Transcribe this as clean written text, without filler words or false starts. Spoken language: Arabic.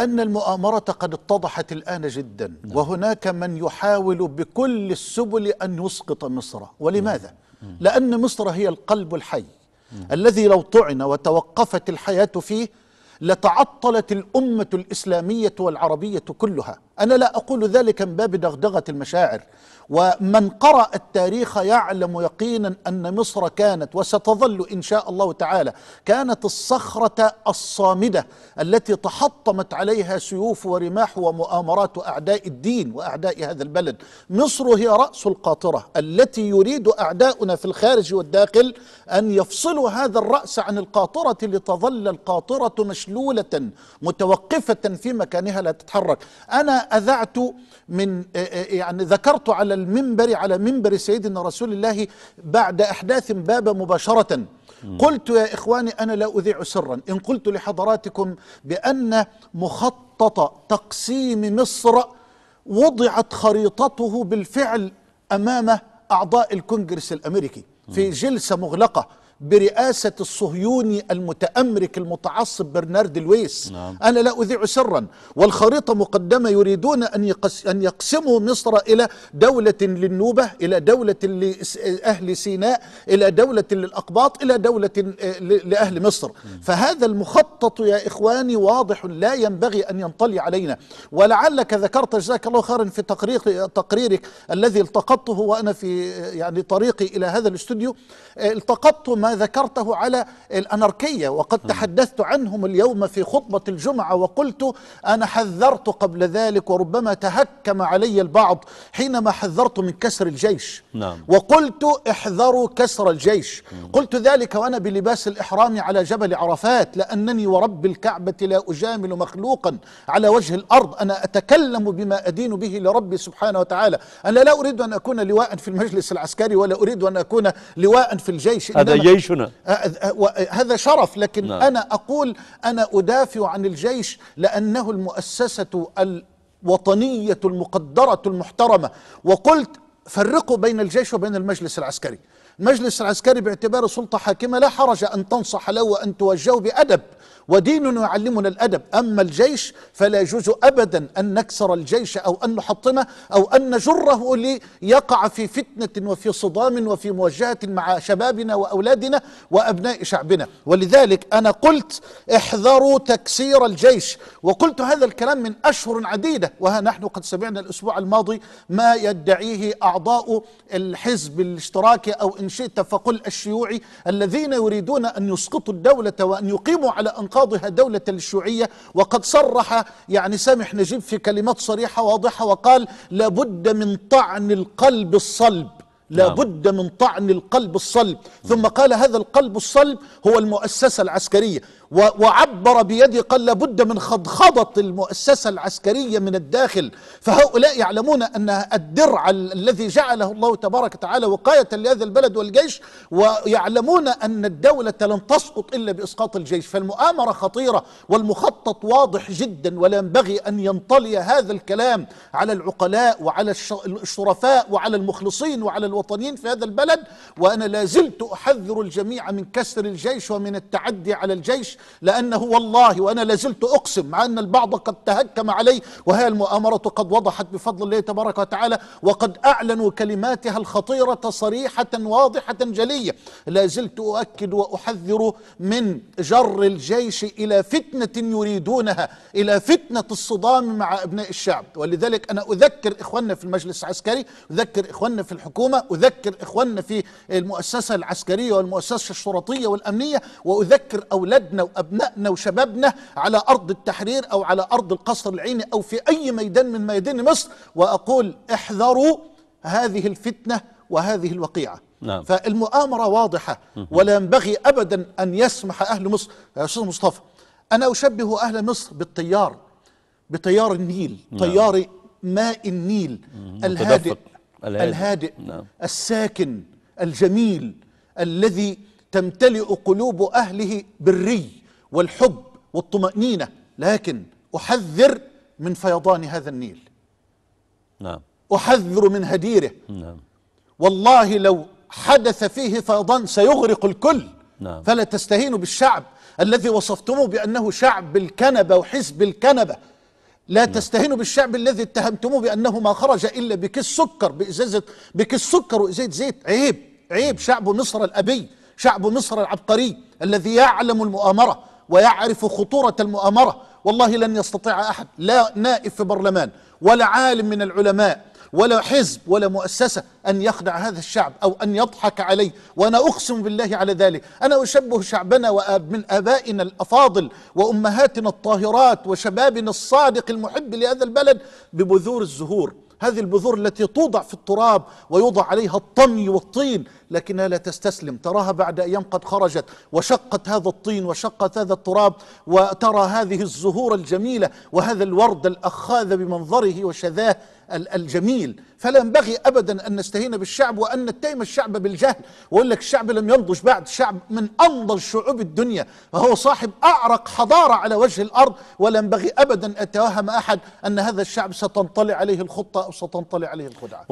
لأن المؤامرة قد اتضحت الآن جدا، وهناك من يحاول بكل السبل أن يسقط مصر. ولماذا؟ لأن مصر هي القلب الحي الذي لو طعن وتوقفت الحياة فيه لتعطلت الأمة الإسلامية والعربية كلها. أنا لا أقول ذلك من باب دغدغة المشاعر، ومن قرأ التاريخ يعلم يقينا أن مصر كانت وستظل إن شاء الله تعالى كانت الصخرة الصامدة التي تحطمت عليها سيوف ورماح ومؤامرات أعداء الدين وأعداء هذا البلد. مصر هي رأس القاطرة التي يريد أعداؤنا في الخارج والداخل أن يفصلوا هذا الرأس عن القاطرة لتظل القاطرة مشلولة متوقفة في مكانها لا تتحرك. أنا أذعت من يعني ذكرت على المنبر، على منبر سيدنا رسول الله بعد أحداث بابا مباشرة، قلت يا إخواني أنا لا أذيع سرا إن قلت لحضراتكم بأن مخطط تقسيم مصر وضعت خريطته بالفعل أمام أعضاء الكونغرس الأمريكي في جلسة مغلقة برئاسة الصهيوني المتأمرك المتعصب برنارد لويس. أنا لا أذيع سرا، والخريطة مقدمة، يريدون أن يقسموا مصر إلى دولة للنوبة، إلى دولة لأهل سيناء، إلى دولة للأقباط، إلى دولة لأهل مصر. فهذا المخطط يا إخواني واضح لا ينبغي أن ينطلي علينا. ولعلك ذكرت جزاك الله خيرا في تقريرك الذي التقطته وأنا في يعني طريقي إلى هذا الاستوديو، التقطت ما ذكرته على الأناركية، وقد تحدثت عنهم اليوم في خطبة الجمعة، وقلت أنا حذرت قبل ذلك وربما تهكم علي البعض حينما حذرت من كسر الجيش. وقلت احذروا كسر الجيش. قلت ذلك وأنا بلباس الإحرام على جبل عرفات، لأنني ورب الكعبة لا أجامل مخلوقا على وجه الأرض، أنا أتكلم بما أدين به لربي سبحانه وتعالى. أنا لا أريد أن أكون لواء في المجلس العسكري ولا أريد أن أكون لواء في الجيش، هذا جيشنا، هذا شرف، لكن أنا أقول أنا أدافع عن الجيش لأنه المؤسسة الوطنية المقدرة المحترمة. وقلت فرقوا بين الجيش وبين المجلس العسكري. المجلس العسكري باعتباره سلطة حاكمة لا حرج أن تنصح له وأن توجهه بأدب، وديننا يعلمنا الأدب. أما الجيش فلا يجوز أبدا أن نكسر الجيش أو أن نحطمه أو أن نجره ليقع في فتنة وفي صدام وفي مواجهة مع شبابنا وأولادنا وأبناء شعبنا. ولذلك أنا قلت احذروا تكسير الجيش، وقلت هذا الكلام من أشهر عديدة، وها نحن قد سمعنا الأسبوع الماضي ما يدعيه أعضاء الحزب الاشتراكي أو إن شئت فقل الشيوعي الذين يريدون أن يسقطوا الدولة وأن يقيموا على أنقاضها دولة الشيوعية. وقد صرح يعني سامح نجيب في كلمات صريحة واضحة وقال لابد من طعن القلب الصلب، لابد من طعن القلب الصلب. ثم قال هذا القلب الصلب هو المؤسسة العسكرية، وعبر بيده قال لابد من خضخضة المؤسسة العسكرية من الداخل. فهؤلاء يعلمون أن الدرع الذي جعله الله تبارك وتعالى وقاية لهذا البلد والجيش، ويعلمون أن الدولة لن تسقط إلا بإسقاط الجيش. فالمؤامرة خطيرة والمخطط واضح جدا، ولا ينبغي أن ينطلي هذا الكلام على العقلاء وعلى الشرفاء وعلى المخلصين وعلى الوطنيين في هذا البلد. وأنا لا زلت أحذر الجميع من كسر الجيش ومن التعدي على الجيش، لأنه والله وأنا لازلت أقسم مع أن البعض قد تهكم علي، وهي المؤامرة قد وضحت بفضل الله تبارك وتعالى، وقد أعلنوا كلماتها الخطيرة صريحة واضحة جلية. لازلت أؤكد وأحذر من جر الجيش إلى فتنة يريدونها، إلى فتنة الصدام مع أبناء الشعب. ولذلك أنا أذكر إخواننا في المجلس العسكري، أذكر إخواننا في الحكومة، أذكر إخواننا في المؤسسة العسكرية والمؤسسة الشرطية والأمنية، وأذكر أولادنا وأبنائنا وشبابنا على أرض التحرير أو على أرض القصر العيني أو في أي ميدان من ميادين مصر، وأقول احذروا هذه الفتنة وهذه الوقيعة. فالمؤامرة واضحة ولا ينبغي أبدا أن يسمح أهل مصر. يا أستاذ مصطفى أنا أشبه أهل مصر بالطيار، بطيار النيل، طيار ماء النيل الهادئ الساكن الجميل الذي تمتلئ قلوب أهله بالري والحب والطمأنينة. لكن أحذر من فيضان هذا النيل، أحذر من هديره. والله لو حدث فيه فيضان سيغرق الكل. فلا تستهينوا بالشعب الذي وصفتموه بأنه شعب الكنبة وحزب الكنبة. لا تستهينوا بالشعب الذي اتهمتموه بأنه ما خرج إلا بكيس سكر، بكيس سكر وإزازة زيت. عيب، عيب. شعب مصر الأبي، شعب مصر العبقري الذي يعلم المؤامرة ويعرف خطورة المؤامرة. والله لن يستطيع أحد، لا نائب في برلمان ولا عالم من العلماء ولا حزب ولا مؤسسة، أن يخدع هذا الشعب أو أن يضحك عليه. وأنا أقسم بالله على ذلك. أنا أشبه شعبنا من آبائنا الأفاضل وأمهاتنا الطاهرات وشبابنا الصادق المحب لهذا البلد ببذور الزهور. هذه البذور التي توضع في التراب ويوضع عليها الطمي والطين، لكنها لا تستسلم. تراها بعد أيام قد خرجت وشقت هذا الطين وشقت هذا التراب، وترى هذه الزهور الجميلة وهذا الورد الأخاذ بمنظره وشذاه الجميل. فلا ينبغي أبدا أن نستهين بالشعب وأن نتهم الشعب بالجهل ويقول لك الشعب لم ينضج بعد. الشعب من أنضج شعوب الدنيا وهو صاحب أعرق حضارة على وجه الأرض، ولا ينبغي أبدا أن يتوهم أحد أن هذا الشعب ستنطلي عليه الخطة أو ستنطلي عليه الخدعة.